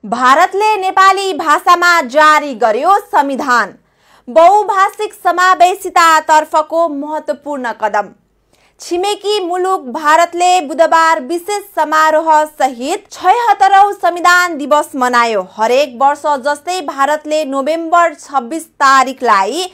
भारतले नेपाली भाषामा जारी गर्यो संविधान। बहुभाषिक समावेशितातर्फको महत्त्वपूर्ण कदम। छिमेकी मुलुक भारतले बुधबार विशेष समारोह सहित 76औं संविधान दिवस मनायो। हरेक वर्ष जस्तै भारतले नोभेम्बर 26 तारिखलाई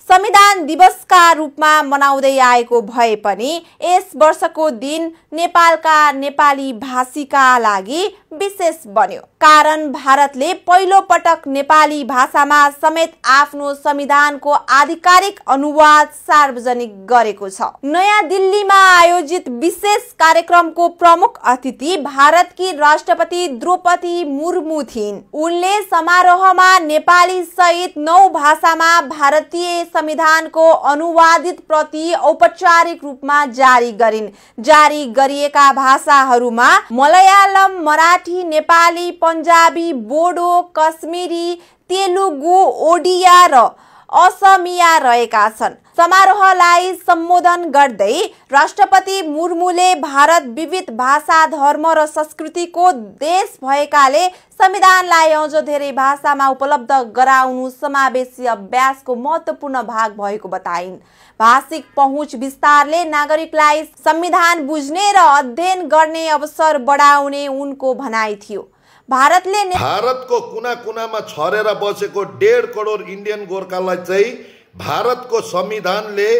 संविधान दिवसका रूपमा मनाउँदै आएको भए पनि यस वर्षको दिन नेपालका नेपाली भाषीका लागि विशेष बन्यो। कारण भारतले पहिलो पटक नेपाली भाषामा समेत आफ्नो संविधानको आधिकारिक अनुवाद सार्वजनिक गरेको छ। नयाँ दिल्लीमा आयोजित विशेष कार्यक्रमको प्रमुख अतिथि भारतकी राष्ट्रपति द्रौपदी मुर्मू थिइन्। उनले समारोहमा नेपाली सहित 9 भाषामा भारतीय संविधानको अनुवादित प्रति औपचारिक रूपमा जारी गरिन्। जारी गरिएका भाषाहरूमा मलयालम, मराठी, नेपाली, पन्जाबी, बोडो, कश्मीरी, तेलुगु, ओडिया र असमिया रहेका छन्। समारोहलाई सम्बोधन गर्दै राष्ट्रपति मुर्मुले भारत विविध भाषा, धर्म र संस्कृतिको देश भएकाले संविधानलाई अझ धेरै भाषामा उपलब्ध गराउनु समावेशी अभ्यासको महत्त्वपूर्ण भाग भएको बताइन्। भाषिक पहुँच विस्तारले नागरिकलाई संविधान बुझ्ने र अध्ययन गर्ने अवसर बढाउने उनको भनाइ थियो। भारतको कुना कुनामा छरेर बसेको 1.5 करोड इन्डियन गोर्खालाई चाहिँ भारतको संविधानले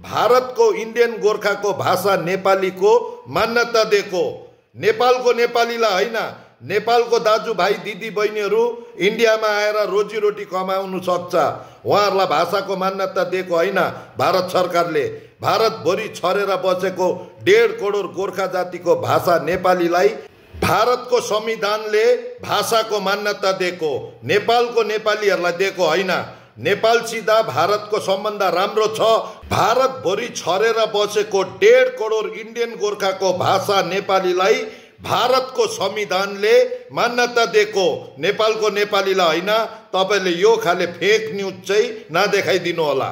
भारतको इन्डियन गोर्खाको भाषा नेपालीको मान्यता दिएको। नेपालको नेपालीलाई होइन, नेपालको दाजुभाइ दिदी बहिनीहरू इन्डियामा आएर रोजीरोटी कमाउनु सक्छ। उहाँहरूलाई भाषाको मान्यता दिएको होइन भारत सरकारले। भारतभरि छरेर बसेको 1.5 करोड गोर्खा जातिको भाषा नेपालीलाई भारतको संविधानले भाषाको मान्यता दिएको। नेपालको नेपालीहरूलाई दिएको होइन। नेपालसित भारतको सम्बन्ध राम्रो छ। भारतभरि छरेर बसेको 1.5 करोड इन्डियन गोर्खाको भाषा नेपालीलाई भारतको संविधानले मान्यता दिएको। नेपालको नेपालीलाई होइन। तपाईले यो खाले फेक न्यूज चाहिँ नदेखाइदिनु होला।